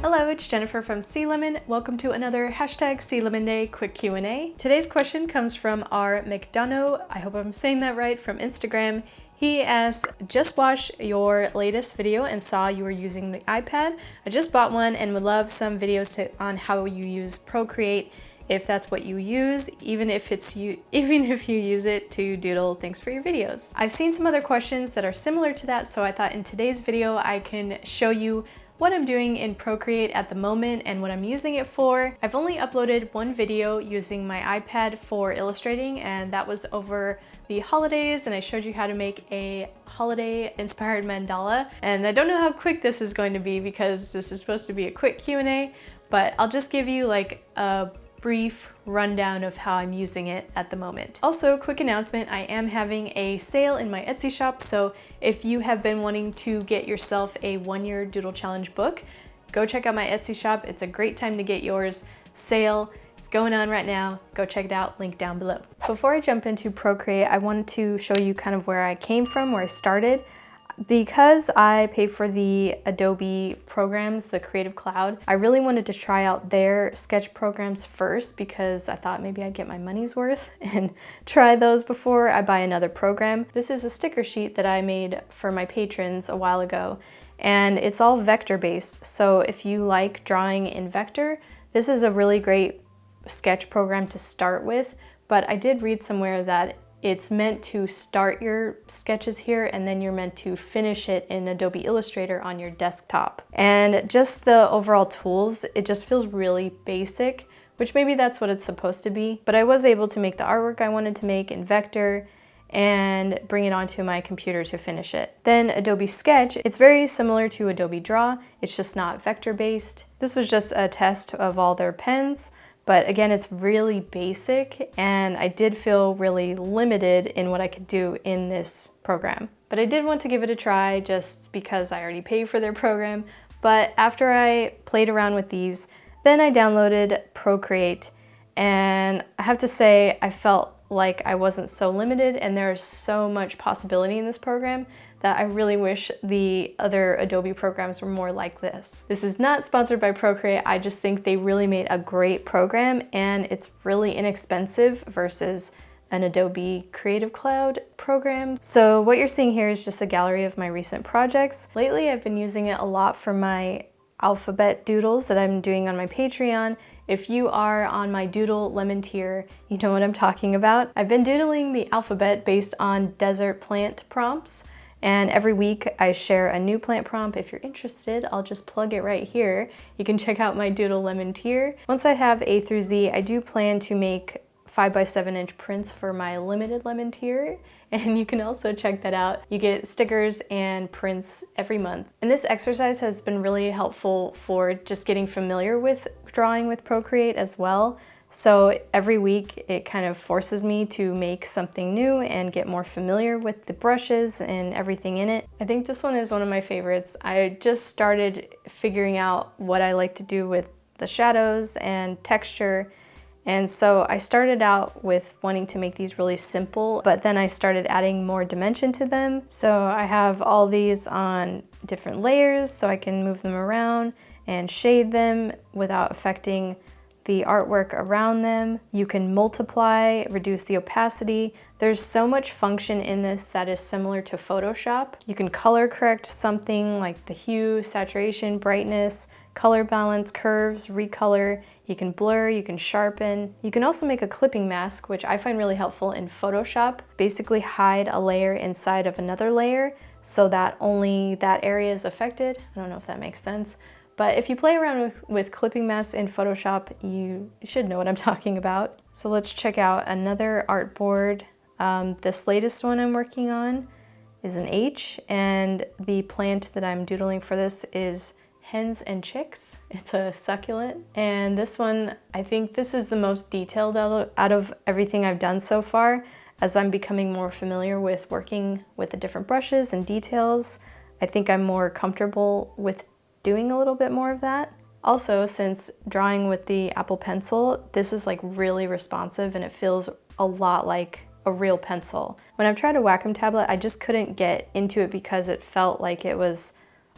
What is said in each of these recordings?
Hello, it's Jennifer from heysealemon. Welcome to another #heysealemon quick Q&A. Today's question comes from our McDonough, I hope I'm saying that right, from Instagram. He asks, just watched your latest video and saw you were using the iPad. I just bought one and would love some videos on how you use Procreate, if that's what you use, even if you use it to doodle. Thanks for your videos. I've seen some other questions that are similar to that, so I thought in today's video I can show you what I'm doing in Procreate at the moment and what I'm using it for. I've only uploaded one video using my iPad for illustrating, and that was over the holidays, and I showed you how to make a holiday inspired mandala. And I don't know how quick this is going to be because this is supposed to be a quick Q&A, but I'll just give you like a brief rundown of how I'm using it at the moment. Also, quick announcement, I am having a sale in my Etsy shop, so if you have been wanting to get yourself a 1-year Doodle Challenge book, go check out my Etsy shop. It's a great time to get yours. Sale, it's going on right now. Go check it out, link down below. Before I jump into Procreate, I wanted to show you kind of where I came from, where I started. Because I pay for the Adobe programs, the Creative Cloud, I really wanted to try out their sketch programs first because I thought maybe I'd get my money's worth and try those before I buy another program. This is a sticker sheet that I made for my patrons a while ago, and it's all vector based. So if you like drawing in vector, this is a really great sketch program to start with, but I did read somewhere that it's meant to start your sketches here and then you're meant to finish it in Adobe Illustrator on your desktop. And just the overall tools, it just feels really basic, which maybe that's what it's supposed to be. But I was able to make the artwork I wanted to make in vector and bring it onto my computer to finish it. Then Adobe Sketch, it's very similar to Adobe Draw, it's just not vector based. This was just a test of all their pens. But again, it's really basic, and I did feel really limited in what I could do in this program. But I did want to give it a try just because I already paid for their program. But after I played around with these, then I downloaded Procreate, and I have to say I felt like I wasn't so limited, and there's so much possibility in this program that I really wish the other Adobe programs were more like this. This is not sponsored by Procreate, I just think they really made a great program and it's really inexpensive versus an Adobe Creative Cloud program. So what you're seeing here is just a gallery of my recent projects. Lately I've been using it a lot for my alphabet doodles that I'm doing on my Patreon. If you are on my Doodle Lemon tier, you know what I'm talking about. I've been doodling the alphabet based on desert plant prompts, and every week I share a new plant prompt. If you're interested, I'll just plug it right here. You can check out my Doodle Lemon tier. Once I have A through Z, I do plan to make 5x7-inch prints for my limited lemon tier, and you can also check that out. You get stickers and prints every month. And this exercise has been really helpful for just getting familiar with drawing with Procreate as well. So every week it kind of forces me to make something new and get more familiar with the brushes and everything in it. I think this one is one of my favorites. I just started figuring out what I like to do with the shadows and texture. And so I started out with wanting to make these really simple, but then I started adding more dimension to them. So I have all these on different layers so I can move them around and shade them without affecting the artwork around them. You can multiply, reduce the opacity. There's so much function in this that is similar to Photoshop. You can color correct something like the hue, saturation, brightness, color balance, curves, recolor. You can blur, you can sharpen. You can also make a clipping mask, which I find really helpful in Photoshop. Basically hide a layer inside of another layer so that only that area is affected. I don't know if that makes sense. But if you play around with clipping masks in Photoshop, you should know what I'm talking about. So let's check out another artboard. This latest one I'm working on is an H, and the plant that I'm doodling for this is hens and chicks. It's a succulent. And this one, I think this is the most detailed out of everything I've done so far. As I'm becoming more familiar with working with the different brushes and details, I think I'm more comfortable with doing a little bit more of that. Also, since drawing with the Apple Pencil, this is like really responsive and it feels a lot like a real pencil. When I've tried a Wacom tablet, I just couldn't get into it because it felt like it was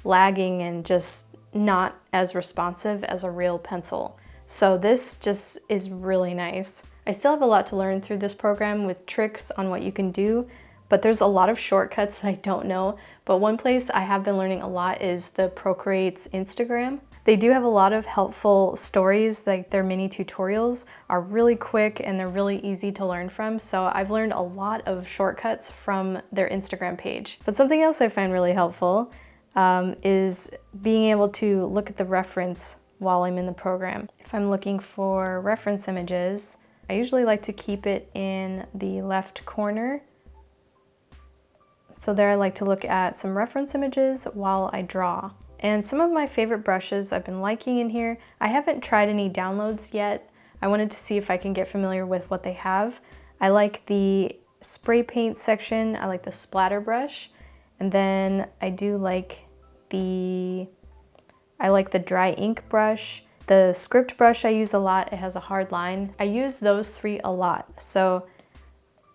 lagging and just not as responsive as a real pencil. So this just is really nice. I still have a lot to learn through this program with tricks on what you can do, but there's a lot of shortcuts that I don't know. But one place I have been learning a lot is the Procreate's Instagram. They do have a lot of helpful stories, like their mini tutorials are really quick and they're really easy to learn from. So I've learned a lot of shortcuts from their Instagram page. But something else I find really helpful is being able to look at the reference while I'm in the program. If I'm looking for reference images, I usually like to keep it in the left corner. So there I like to look at some reference images while I draw. And some of my favorite brushes I've been liking in here. I haven't tried any downloads yet. I wanted to see if I can get familiar with what they have. I like the spray paint section. I like the splatter brush. And then I do like the dry ink brush. The script brush I use a lot. It has a hard line. I use those three a lot. So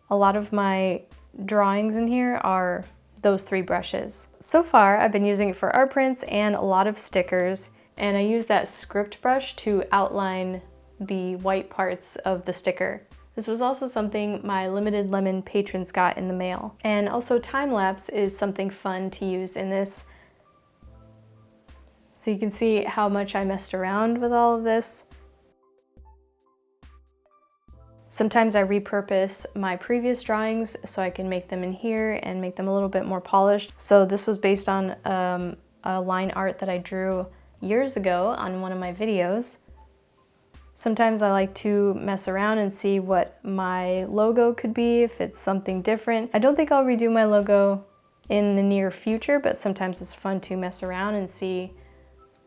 a lot of my drawings in here are those three brushes. So far, I've been using it for art prints and a lot of stickers, and I use that script brush to outline the white parts of the sticker. This was also something my Limited Lemon patrons got in the mail. And also Timelapse is something fun to use in this. So you can see how much I messed around with all of this. Sometimes I repurpose my previous drawings so I can make them in here and make them a little bit more polished. So this was based on a line art that I drew years ago on one of my videos. Sometimes I like to mess around and see what my logo could be, if it's something different. I don't think I'll redo my logo in the near future, but sometimes it's fun to mess around and see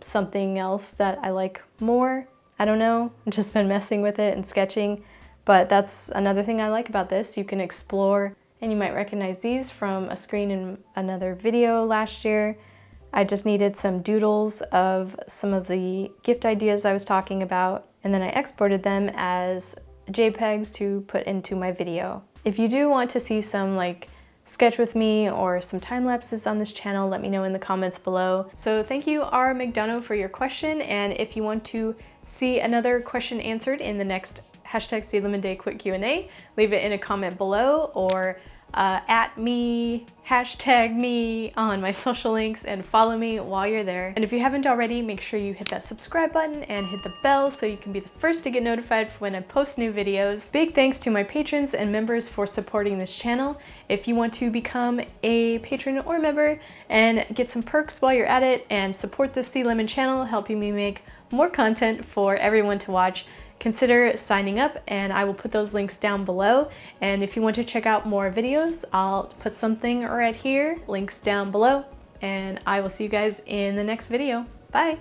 something else that I like more. I don't know, I've just been messing with it and sketching. But that's another thing I like about this. You can explore, and you might recognize these from a screen in another video last year. I just needed some doodles of some of the gift ideas I was talking about, and then I exported them as JPEGs to put into my video. If you do want to see some like sketch with me or some time lapses on this channel, let me know in the comments below. So thank you, R. McDonough, for your question, and if you want to see another question answered in the next #SeaLemonDay quick Q&A, leave it in a comment below or at me, hashtag me on my social links and follow me while you're there. And if you haven't already, make sure you hit that subscribe button and hit the bell so you can be the first to get notified when I post new videos. Big thanks to my patrons and members for supporting this channel. If you want to become a patron or member and get some perks while you're at it and support the Sea Lemon channel, helping me make more content for everyone to watch, consider signing up, and I will put those links down below. And if you want to check out more videos, I'll put something right here, links down below, and I will see you guys in the next video. Bye!